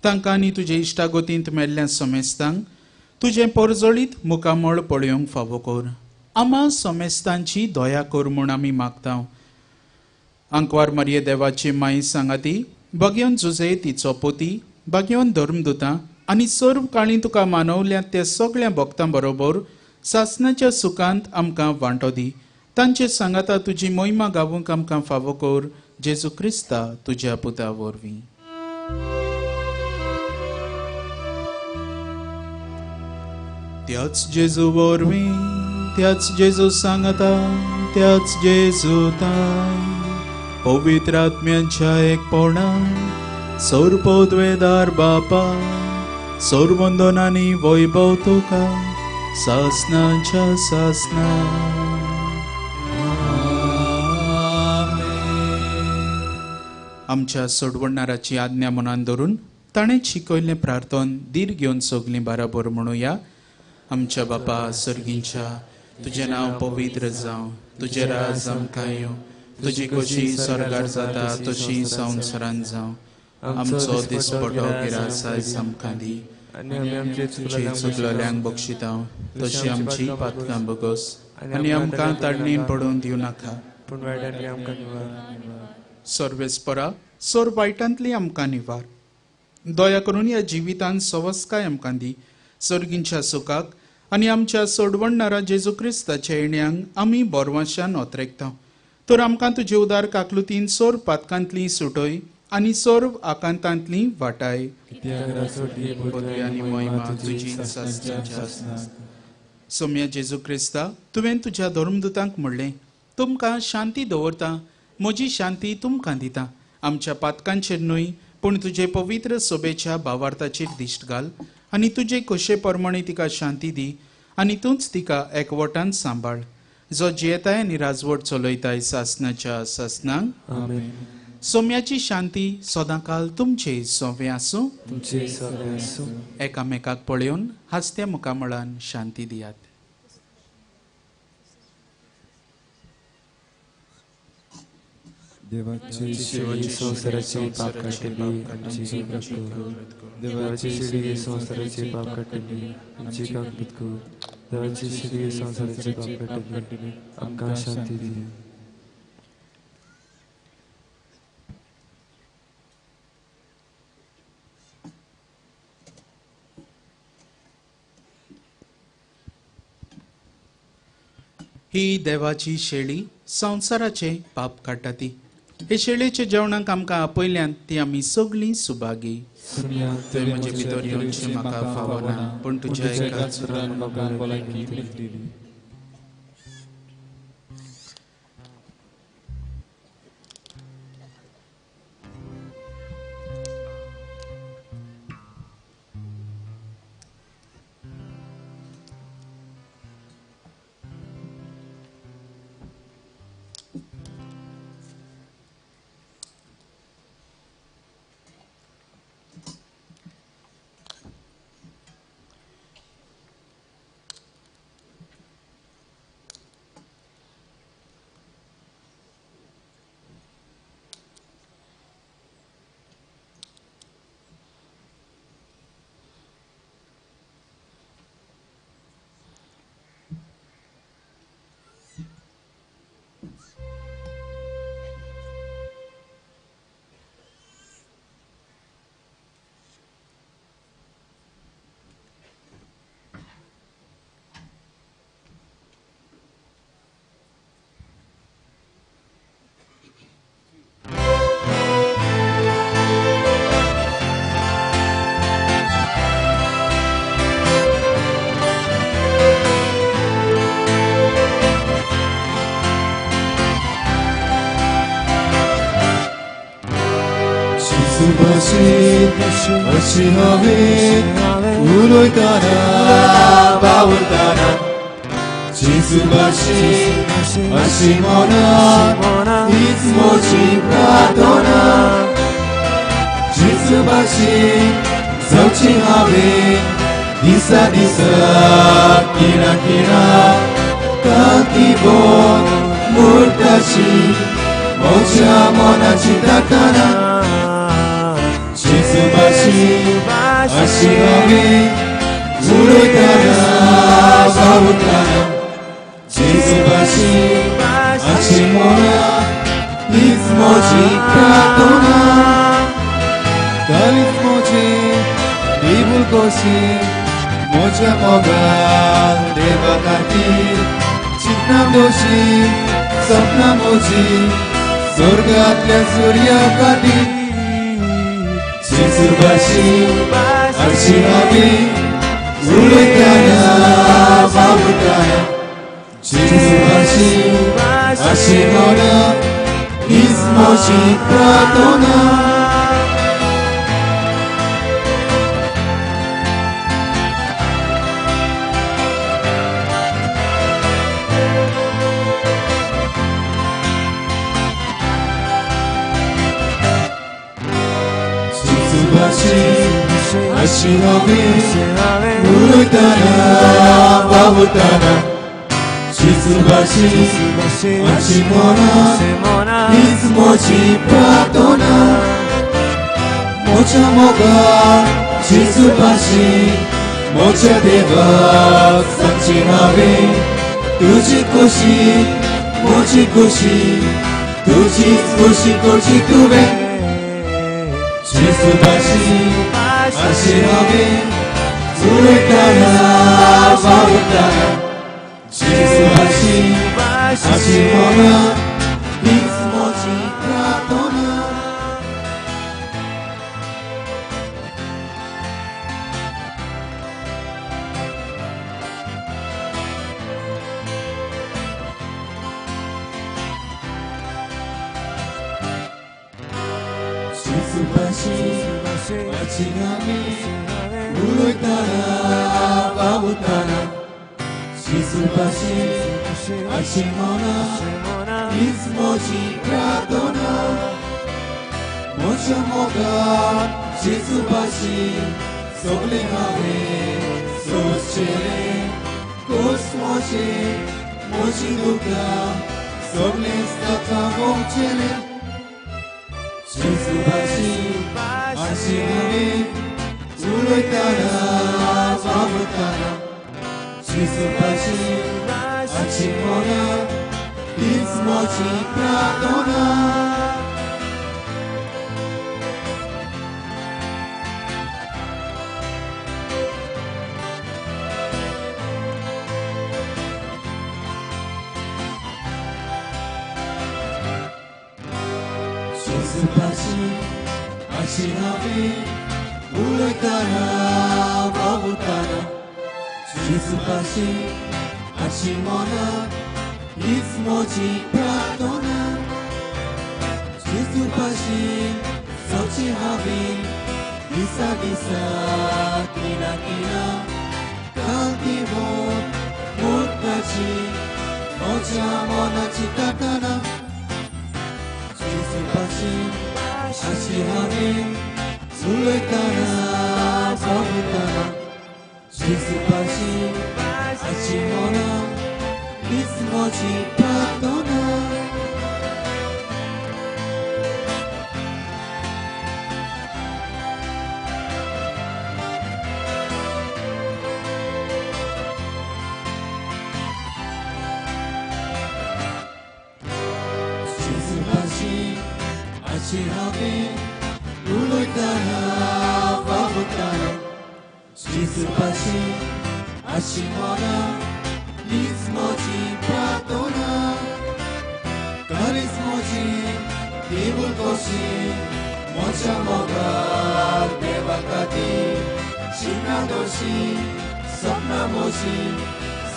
तांकां आनी तुजे इश्टागोतींत मेल्ल्या सोमेस्तांक तुजें परजळीत मुखामळ पळयोवंक फावो कर. आमा सोमेस्तांची दया कर म्हूण आमी मागता. आंकवार मारये देवाची माई सांगाती, भगयोन जुजे तिचो पोती, भगयोन धर्मदुतां आनी सर्व काळी तुका मानवल्या त्या सगळ्या भक्तां बरोबर सासणाच्या सुखांत आमकां वांटो दी. तांचे सांगाता तुजी मोहिमा गावूंक आमकां फावो कर. जेजू क्रिस्ता तुज्या पुता वरवीं. त्याच जेजू वरवीं, त्याच जेजू सांगाता, त्याच जेजू ताय पवित्र आत्म्याच्या एकपणा सोरपोतवेदार बापा सोरवंदनानी वैभव तुका सासनाच्या सासना. आमच्या सोडवणाराची आज्ञा मनान धरून ताणें शिकयल्लें प्रार्थन धीर घेवन सगलीं बराबर म्हणुया. आमच्या बापा सर्गींच्या तुजें नांव पवित्र जावं, तुजें राज आमकां येवं, तुजी कशी स्वर्गार जाता तशी संवसारांत जावं. आमचो दिसपटो गिरास आयज आमकां दी, आनी आमी आमचे चुकलेल्यांक बक्षिता तशी आमची पातकां बगस, आनी आमकां ताडणीन पडून दिवं नाका, पूण वायटांतली आमकां निवार. सर्वेस्परा सोर वायटांतली आमकां निवार. दया करून ह्या जिवितांत सवस्काय आमकां दी, सर्गींच्या सुखाक आनी आमच्या सोडवणणारा जेजू क्रिस्ताच्या येण्याक आमी बोरवाशान ओतरेकता. तर आमकां तुजे उदार काकलुतीन सोर पातकांतली सुटय आनी सोर आकांतांतली वाटाय. पदवी आनी महिमा तुजी सासणाच्या आसना. सोम्या जेजू क्रिस्ता, तुवें तुज्या धर्मदुतांक म्हणलें, तुमकां शांती दवरता, म्हजी शांती तुमकां दिता. आमच्या पातकांचेर न्हय पूण तुजे पवित्र सोबेच्या भावार्थाचेर दिश्ट घाल, आनी तुजे कशे प्रमाणे तिका शांती दी, आनी तूंच तिका एकवटान सांबाळ. जो जियेताय आनी राजवट चलयताय सासनाच्या सासनांक. आमेन. सोम्याची शांती सदांकाल तुमचे सोवे आसूं. तुमचे सगळे आसूं. एकामेकाक पळयोवन हास्त्या मुखामळान शांती दियात. देवाची शिडी संवसाराचे पाप काडटली आमची काकूत कर. देवाची शिडी संवसाराचे पाप काडटली आमची काकूत कर. देवाची शिडी संवसाराचे पाप काडटली आमकां शांती दी. ही देवाची शेळी संवसाराचे पाप काडटा ती. हे शेळेचे जेवणाक आमकां आपयल्यान ती आमी सगळीं सुभागी. थंय म्हजे भितर येवचें म्हाका फावना, पूण तुज्या एकाच म्हाका भलायकी मेळटली. 어찌 하वे 우로이 따라 바울 따라 지수바시 아시모나 이스모지 파도나 지수바시 설치하वे 디사 디사 키라 키라 까기본 물다시 모자 모나지 다카나 지수바시 아시하게 우리 따라 바울 따라 지수바시 아시모나 이스모지 카도나 가리스모지 입을 것이 모자 먹아 대바가티 चितनामोजी स्वप्नामोजी स्वर्गातल्या सूर्याकाठी जिसुबाशी अर्शिमागे उलट्याना बाबुटाया जिसुबाशी अर्शिमोना 모진 प्रार्थना 아시노비 물을 따라 밥을 따라 지수바시 아시모나 이스모지 프라토나 모차모가 지수바시 모차대박 상징하비 두지코시 모지코시 두지코시 코지쿠베 지수바시 아시노비 물을 따라 밥을 따라 지수바시 아시모나 빅스모지 프라토나 지수바시 아침함이 물을 따라 밥을 따라 지수바시 아침모나 이스모지 프라토나 모차모가 지수바시 소글링하게 소체레 코스모시 모지누가 소글링스타타 몽체레 지수바시 아시노비 물을 따라 밥을 따라 지수바시 아침모나 빅스모지 프라토나 지수바시 아시노비 물을 따라 밥을 따라 지수바시 아시모나 이스모지 프라토나 지수바시 서치하비 기사기사 끼나끼나 깡티봇 못까지 모자모나 치타타나 지수바시 아시하비 술을 따라 밥을 따라 지수바시 아시모나 이스모지 프라토나 지수바시 아시하비 물을 따라 밥을 따라 지수바시 아시모나 이스모지 프라토나 카리스모지 이불꽃이 모차모가 대박가디 신나도시 섭나모시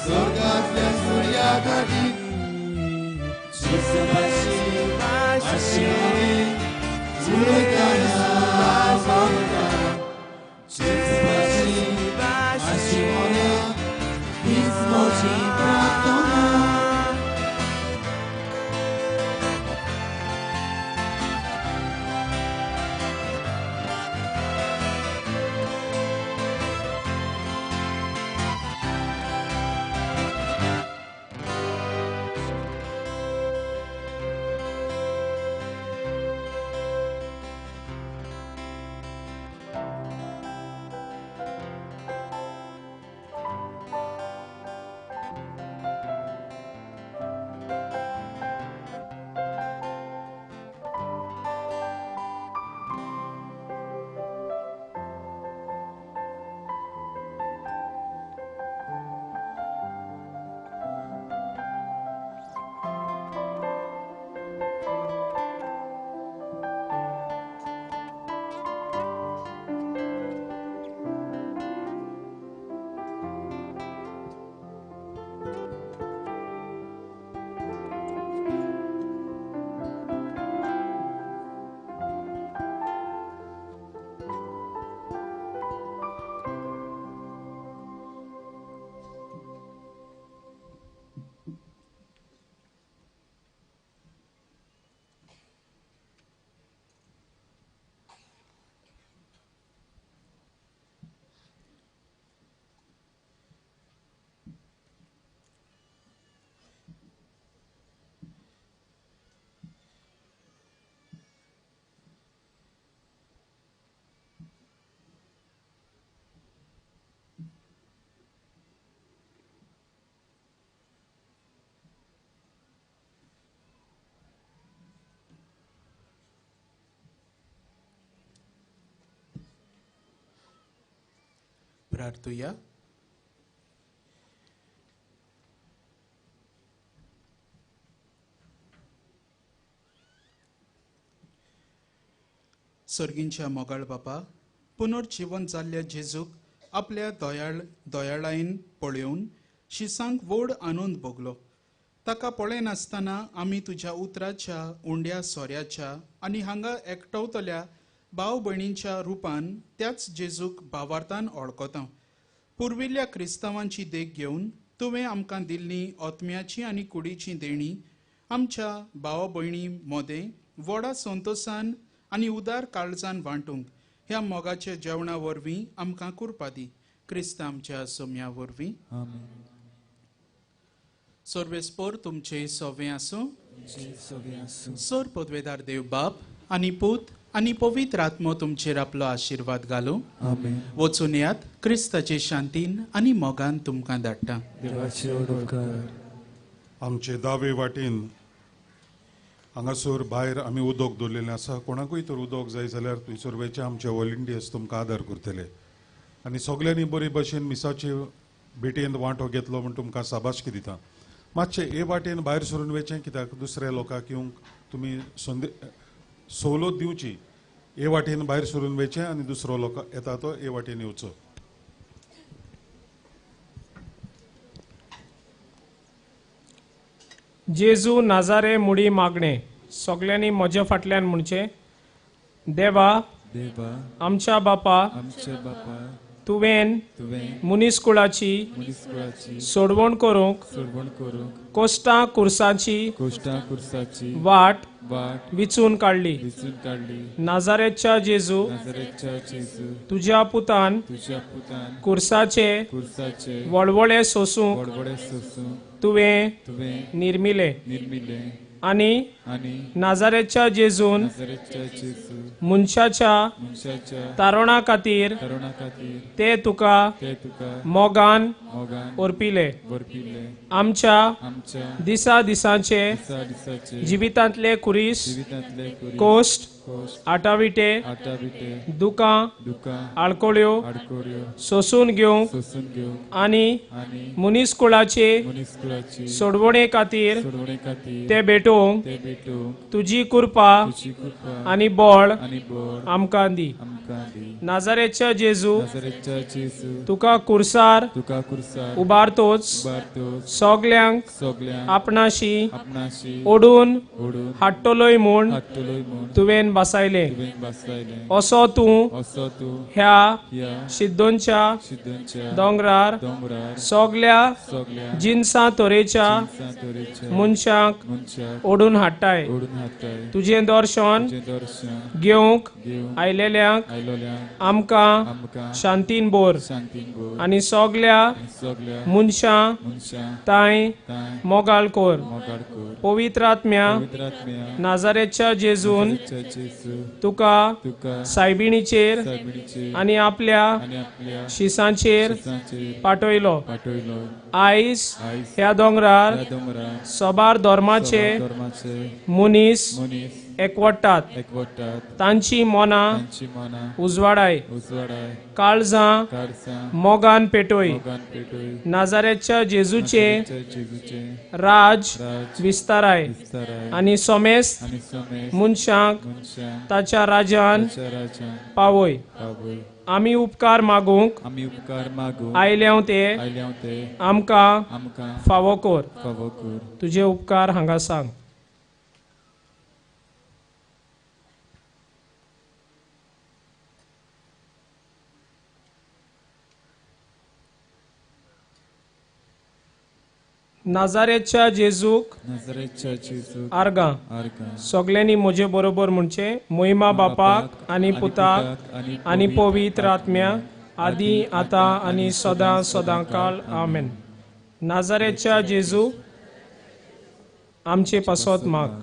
솔가슬 소리아가디 지수바시 아시모니 물을 따라 밥을 따라 지수바시 아시모나 이스모지 프라토나 प्रार्थुया. सर्गींच्या मोगाळ बापा, पुनर्जीवन जाल्ल्या जेजूक आपल्या दोयाळायेन पळयोवन शिसांक व्हड आनंद भोगलो. ताका पळय नासतना आमी तुज्या उतराच्या, उंड्या सोऱ्याच्या आनी हांगा एकटवतल्या भाव भयणींच्या रुपान त्याच जेजूक भावार्थान ओळखता. पुर्विल्ल्या क्रिस्तांवांची देख घेवन तुवें आमकां दिल्ली ओतम्याची आनी कुडीची देणी आमच्या भाव भयणी मोदें व्हडा संतोषान आनी उदार काळजान वांटूंक ह्या मोगाच्या जेवणा वरवीं आमकां कृपा दी. क्रिस्ता आमच्या सोम्या वरवीं. सर्वेस्पोर तुमचे सोवे आसूं. सोर पदवेदार देव बाप आनी पूत आनी पवित्र आत्मो तुमचेर आपलो आशिर्वाद घालूं. वचून यात क्रिस्ताचे शांतीन आनी मोगान तुमकां धाडटा. आमचे दावे वाटेन हांगासर भायर आमी उदक दवरलेलें आसा. कोणाकूय तर उदक जाय जाल्यार थंयसर वेचे आमचे व्हॉलंटियर्स तुमकां आदार करतले. आनी सगल्यांनी बरे भशेन मिसाचे भेटेन वांटो घेतलो म्हण तुमकां साबासकी दिता. मातशें हे वाटेन भायर सरून वेचें, कित्याक दुसऱ्या लोकांक येवंक तुमी सवलत दिवची. हे वाटेन भायर सरून वेचें आनी दुसरो लोक येता तो हे वाटेन येवचो. जेजू नाजारे मुडी मागणे. सगल्यांनी म्हज्या फाटल्यान म्हणचे, देवा आमच्या बापा, तुवें मुनीसकुळाची सोडवण करूंक कोश्टां कुर्साची वाट विचून काडली. नाजारेच्या जेजू तुज्या पुतान कुर्साचे वळवळे सोसूंक तुवें निर्मिले आनी नाजारेच्या जेजून मनशाच्या तारणा खातीर ते तुका मोगान ओरपिले. आमच्या दिसांचे जिवितांतले कुरीस कोश्ट आटाविटे दुकां आळकोळ्यो सोसून घेवंक आनी मुनीसकुळाचे सोडवणे खातीर ते भेटोवंक तुजी कृपा आनी बळ आमकां दी. नाजारेच्या जेजू तुका कुर्सार उबारतोच सगल्यांक आपणाशी ओडून हाडटलोय म्हूण तुवें बसायले. असो तूं ह्या सिद्धोंच्या दोंगरार सगल्या जिन्सां तरेच्या मनशांक ओडून हाडटाय. तुजें दर्शन घेवंक आयलेल्यांक आमकां शांतीन बोर आनी सगल्या मनशां ताय मोगाळ कोर. पवित्र आत्म्या नाजारेच्या जेजून तुका सायबिणीचेर आनी आपल्या शिसांचेर पाठयलो. आयज ह्या दोंगरार सोबार धर्माचे मनीस एकवटात. तांची मनां उजवाडाय, काळजां मोगान पेटोय. नाजारेच्या जेजूचे राज विस्ताराय आनी सोमेस्त मनशांक ताच्या राजान पावय. आमी उपकार मागूंक आयल्या ते आमकां फावो कोर. तुजे उपकार हांगा सांग. नाजारेच्या जेजूक आर्गां. सगल्यांनी म्हजे बरोबर म्हणचे, महिमा बापाक आनी पुताक आनी पवित्र आत्म्या आदी आतां आनी सदां सदांकाळ आमेन. नाजारेच्या जेजू आमचे पासत माग.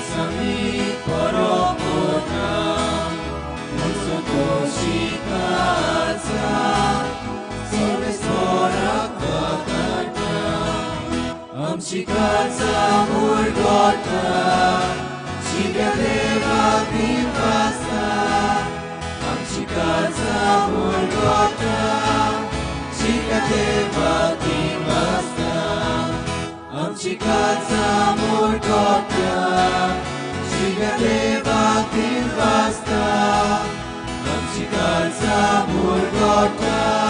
Sami Porokota आमची काळजा मुरगोता शिव्या देवाक दिवसा आमची काळजा मुरगोता शिव्या देवाक दिवसा आमची काळजा मुरगोता शिव्या देवाक दिवसा आमची काळजा मुरगोता